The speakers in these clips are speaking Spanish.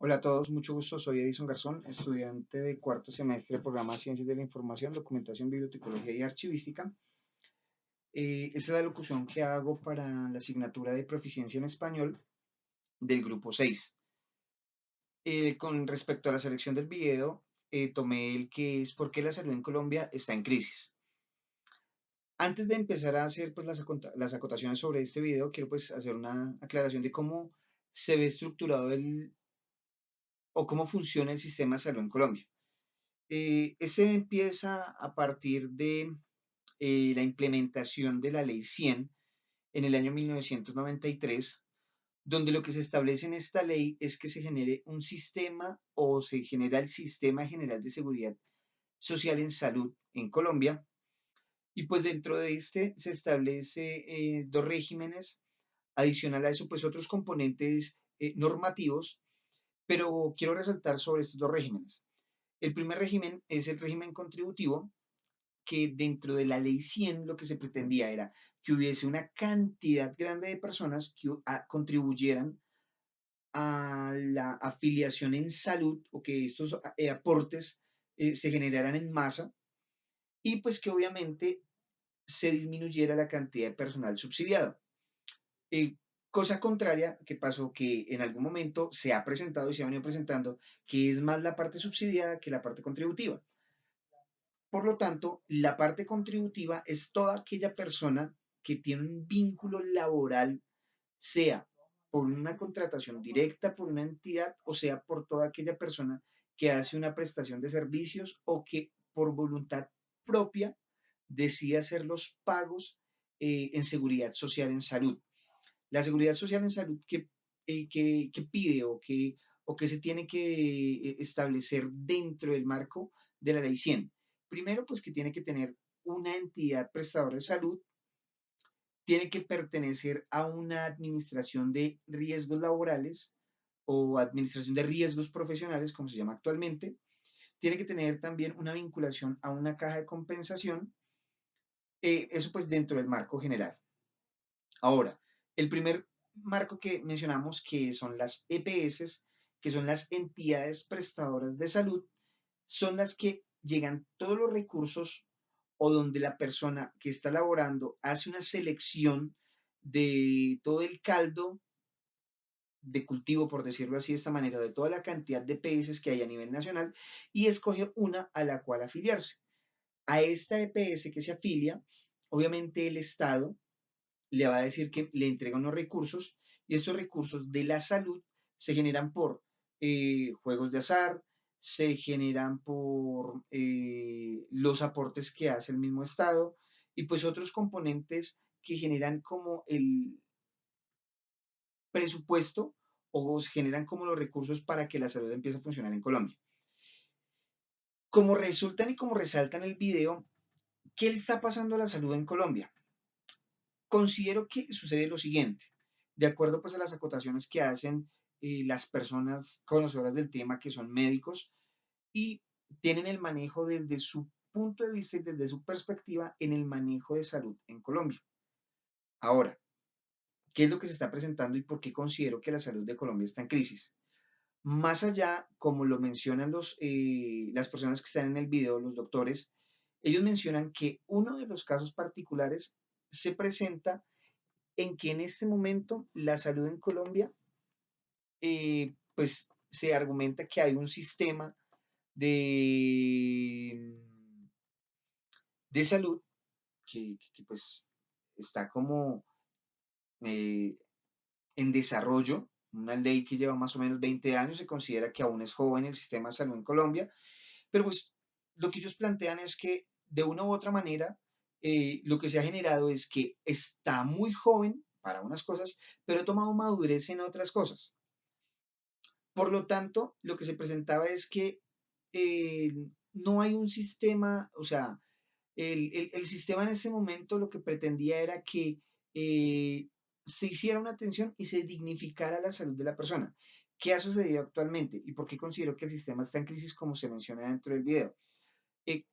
Hola a todos, mucho gusto. Soy Edison Garzón, estudiante de cuarto semestre del programa Ciencias de la Información, Documentación, Bibliotecología y Archivística. Esta es la locución que hago para la asignatura de Proficiencia en Español del grupo 6. Con respecto a la selección del video, tomé el que es ¿Por qué la salud en Colombia está en crisis? Antes de empezar a hacer pues, las acotaciones sobre este video, quiero pues hacer una aclaración de cómo se ve estructurado o cómo funciona el sistema de salud en Colombia. Este empieza a partir de la implementación de la Ley 100 en el año 1993, donde lo que se establece en esta ley es que se genere un sistema o se genera el Sistema General de Seguridad Social en Salud en Colombia. Y pues dentro de este se establece dos regímenes, adicional a eso pues otros componentes normativos, pero quiero resaltar sobre estos dos regímenes. El primer régimen es el régimen contributivo, que dentro de la ley 100 lo que se pretendía era que hubiese una cantidad grande de personas que contribuyeran a la afiliación en salud o que estos aportes se generaran en masa y pues que obviamente se disminuyera la cantidad de personal subsidiado. Eh, Cosa contraria que pasó que en algún momento se ha presentado y se ha venido presentando que es más la parte subsidiada que la parte contributiva. Por lo tanto, la parte contributiva es toda aquella persona que tiene un vínculo laboral, sea por una contratación directa por una entidad o sea por toda aquella persona que hace una prestación de servicios o que por voluntad propia decide hacer los pagos en seguridad social en salud. La seguridad social en salud que pide o que se tiene que establecer dentro del marco de la ley 100. Primero, pues que tiene que tener una entidad prestadora de salud, tiene que pertenecer a una administración de riesgos laborales o administración de riesgos profesionales, como se llama actualmente, tiene que tener también una vinculación a una caja de compensación, eso pues dentro del marco general. Ahora, el primer marco que mencionamos, que son las EPS, que son las entidades prestadoras de salud, son las que llegan todos los recursos o donde la persona que está laborando hace una selección de todo el caldo de cultivo, por decirlo así de esta manera, de toda la cantidad de EPS que hay a nivel nacional y escoge una a la cual afiliarse. A esta EPS que se afilia, obviamente el Estado le va a decir que le entrega unos recursos y estos recursos de la salud se generan por juegos de azar, se generan por los aportes que hace el mismo Estado y pues otros componentes que generan como el presupuesto o se generan como los recursos para que la salud empiece a funcionar en Colombia. Como resultan y como resaltan el video, ¿qué le está pasando a la salud en Colombia? Considero que sucede lo siguiente, de acuerdo pues a las acotaciones que hacen las personas conocedoras del tema que son médicos y tienen el manejo desde su punto de vista y desde su perspectiva en el manejo de salud en Colombia. Ahora, ¿qué es lo que se está presentando y por qué considero que la salud de Colombia está en crisis? Más allá, como lo mencionan las personas que están en el video, los doctores, ellos mencionan que uno de los casos particulares se presenta en que en este momento la salud en Colombia, pues se argumenta que hay un sistema de, de salud pues está como eh, en desarrollo, una ley que lleva más o menos 20 años, se considera que aún es joven el sistema de salud en Colombia, pero pues lo que ellos plantean es que de una u otra manera lo que se ha generado es que está muy joven para unas cosas, pero ha tomado madurez en otras cosas. Por lo tanto, lo que se presentaba es que eh, no hay un sistema, o sea, el sistema en ese momento lo que pretendía era que eh, se hiciera una atención y se dignificara la salud de la persona. ¿Qué ha sucedido actualmente? ¿Y por qué considero que el sistema está en crisis como se menciona dentro del video?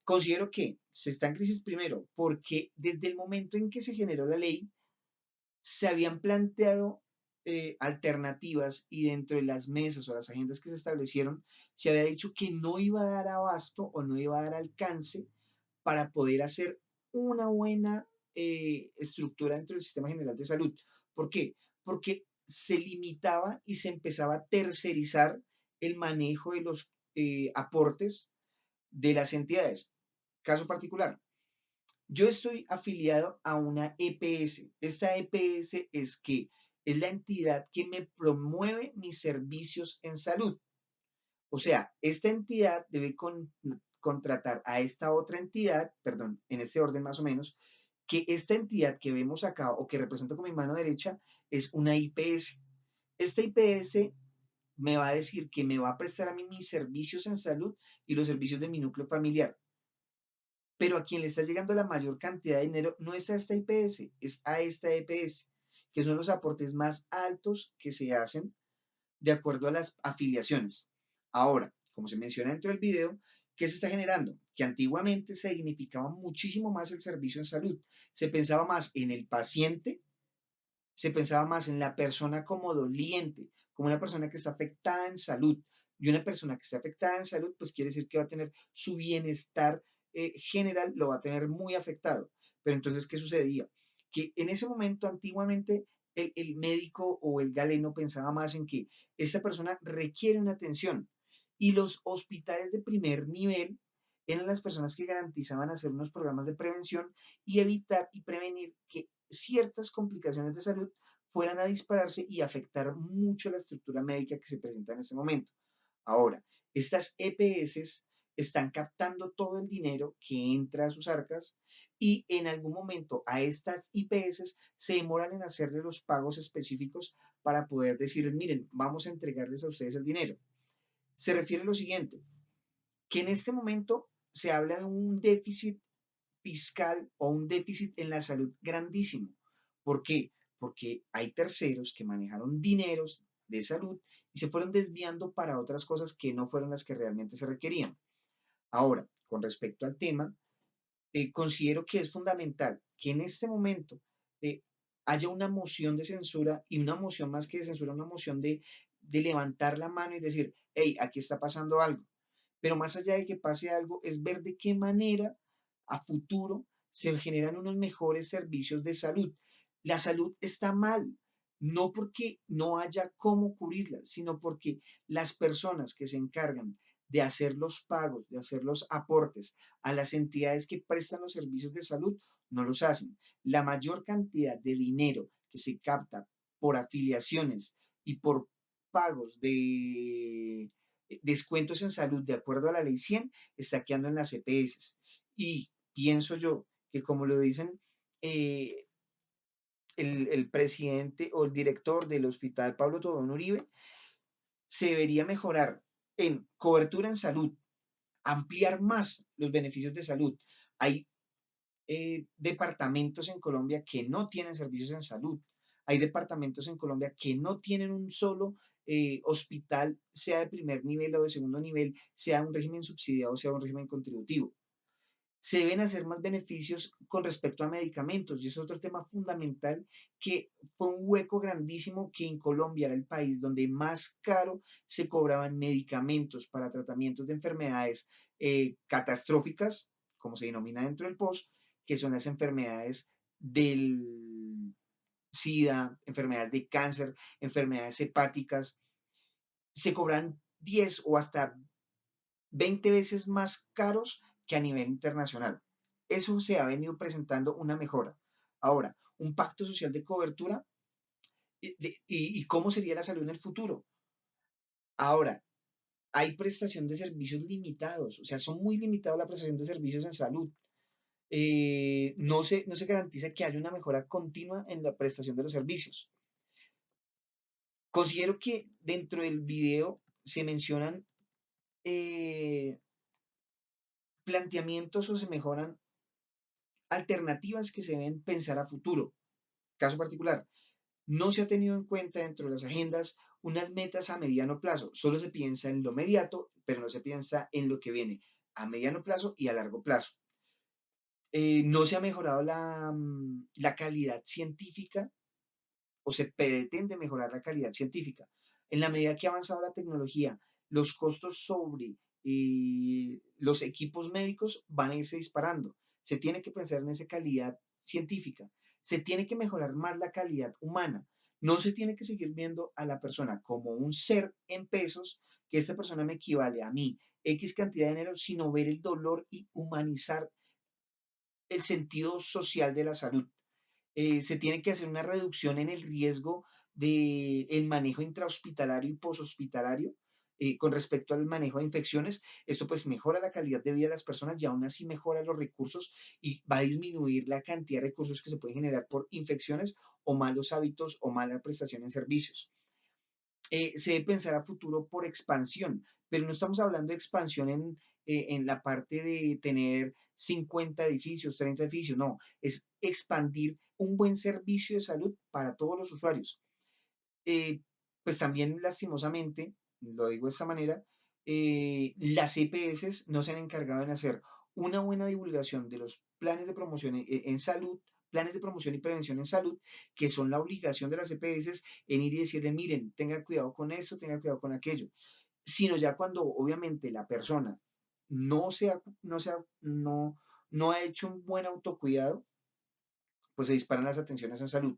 Considero que se está en crisis primero porque desde el momento en que se generó la ley, se habían planteado alternativas y dentro de las mesas o las agendas que se establecieron, se había dicho que no iba a dar abasto o no iba a dar alcance para poder hacer una buena estructura dentro del sistema general de salud. ¿Por qué? Porque se limitaba y se empezaba a tercerizar el manejo de los aportes de las entidades. Caso particular, yo estoy afiliado a una EPS. Esta EPS es la entidad que me promueve mis servicios en salud. O sea, esta entidad debe contratar a esta otra entidad, perdón, en este orden más o menos, que esta entidad que vemos acá o que represento con mi mano derecha es una IPS. Esta IPS me va a decir que me va a prestar a mí mis servicios en salud y los servicios de mi núcleo familiar. Pero a quien le está llegando la mayor cantidad de dinero no es a esta IPS, es a esta EPS, que son los aportes más altos que se hacen de acuerdo a las afiliaciones. Ahora, como se menciona dentro del video, ¿qué se está generando? Que antiguamente se dignificaba muchísimo más el servicio en salud. Se pensaba más en el paciente, se pensaba más en la persona como doliente, como una persona que está afectada en salud. Y una persona que está afectada en salud, pues quiere decir que va a tener su bienestar general, lo va a tener muy afectado. Pero entonces, ¿qué sucedía? Que en ese momento, antiguamente, el médico o el galeno pensaba más en que esta persona requiere una atención. Y los hospitales de primer nivel eran las personas que garantizaban hacer unos programas de prevención y evitar y prevenir que ciertas complicaciones de salud fueran a dispararse y afectar mucho la estructura médica que se presenta en este momento. Ahora, estas EPS están captando todo el dinero que entra a sus arcas y en algún momento a estas IPS se demoran en hacerle los pagos específicos para poder decirles, miren, vamos a entregarles a ustedes el dinero. Se refiere a lo siguiente, que en este momento se habla de un déficit fiscal o un déficit en la salud grandísimo. ¿Por qué? Porque hay terceros que manejaron dineros de salud y se fueron desviando para otras cosas que no fueron las que realmente se requerían. Ahora, con respecto al tema, considero que es fundamental que en este momento eh, haya una moción de censura y una moción más que de censura, una moción de levantar la mano y decir, hey, aquí está pasando algo. Pero más allá de que pase algo, es ver de qué manera a futuro se generan unos mejores servicios de salud. La salud está mal, no porque no haya cómo cubrirla, sino porque las personas que se encargan de hacer los pagos, de hacer los aportes a las entidades que prestan los servicios de salud, no los hacen. La mayor cantidad de dinero que se capta por afiliaciones y por pagos de descuentos en salud de acuerdo a la ley 100 está quedando en las EPS. Y pienso yo que como lo dicen eh, el presidente o el director del hospital Pablo Tobón Uribe, se debería mejorar en cobertura en salud, ampliar más los beneficios de salud. Hay departamentos en Colombia que no tienen servicios en salud. Hay departamentos en Colombia que no tienen un solo hospital, sea de primer nivel o de segundo nivel, sea un régimen subsidiado o sea un régimen contributivo. Se deben hacer más beneficios con respecto a medicamentos y es otro tema fundamental que fue un hueco grandísimo que en Colombia era el país donde más caro se cobraban medicamentos para tratamientos de enfermedades catastróficas, como se denomina dentro del POS, que son las enfermedades del SIDA, enfermedades de cáncer, enfermedades hepáticas, se cobran 10 o hasta 20 veces más caros que a nivel internacional. Eso se ha venido presentando una mejora. Ahora, un pacto social de cobertura y cómo sería la salud en el futuro. Ahora, hay prestación de servicios limitados, o sea, son muy limitados la prestación de servicios en salud. No se garantiza que haya una mejora continua en la prestación de los servicios. Considero que dentro del video se mencionan eh, planteamientos o se mejoran alternativas que se deben pensar a futuro. Caso particular, no se ha tenido en cuenta dentro de las agendas unas metas a mediano plazo. Solo se piensa en lo inmediato, pero no se piensa en lo que viene a mediano plazo y a largo plazo. No se ha mejorado la calidad científica o se pretende mejorar la calidad científica. En la medida que ha avanzado la tecnología, los costos sobre los equipos médicos van a irse disparando. Se tiene que pensar en esa calidad científica. Se tiene que mejorar más la calidad humana. No se tiene que seguir viendo a la persona como un ser en pesos, que esta persona me equivale a mí, X cantidad de dinero, sino ver el dolor y humanizar el sentido social de la salud. Se tiene que hacer una reducción en el riesgo del manejo intrahospitalario y poshospitalario con respecto al manejo de infecciones. Esto pues mejora la calidad de vida de las personas y aún así mejora los recursos y va a disminuir la cantidad de recursos que se pueden generar por infecciones o malos hábitos o mala prestación en servicios. Se debe pensar a futuro por expansión, pero no estamos hablando de expansión en la parte de tener 50 edificios, 30 edificios, no, es expandir un buen servicio de salud para todos los usuarios. Pues también lastimosamente, lo digo de esta manera, las EPS no se han encargado de hacer una buena divulgación de los planes de promoción en salud, planes de promoción y prevención en salud, que son la obligación de las EPS en ir y decirle, miren, tenga cuidado con esto, tenga cuidado con aquello, sino ya cuando obviamente la persona no ha hecho un buen autocuidado, pues se disparan las atenciones en salud.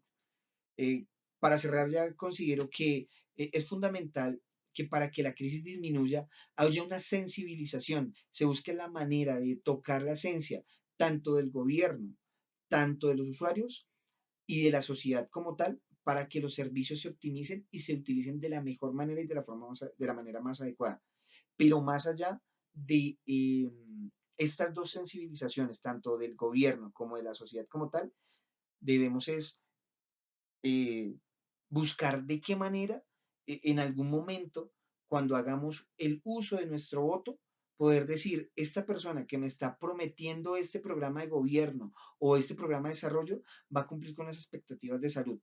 Eh, para cerrar, ya considero que es fundamental que para que la crisis disminuya haya una sensibilización, se busque la manera de tocar la esencia tanto del gobierno, tanto de los usuarios y de la sociedad como tal, para que los servicios se optimicen y se utilicen de la mejor manera y de la manera más adecuada. Pero más allá de estas dos sensibilizaciones, tanto del gobierno como de la sociedad como tal, debemos es eh, buscar de qué manera en algún momento, cuando hagamos el uso de nuestro voto, poder decir, esta persona que me está prometiendo este programa de gobierno o este programa de desarrollo va a cumplir con las expectativas de salud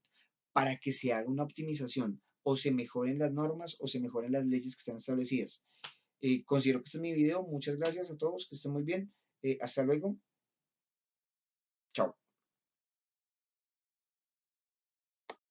para que se haga una optimización o se mejoren las normas o se mejoren las leyes que están establecidas. Considero que este es mi video. Muchas gracias a todos. Que estén muy bien. Hasta luego. Chao.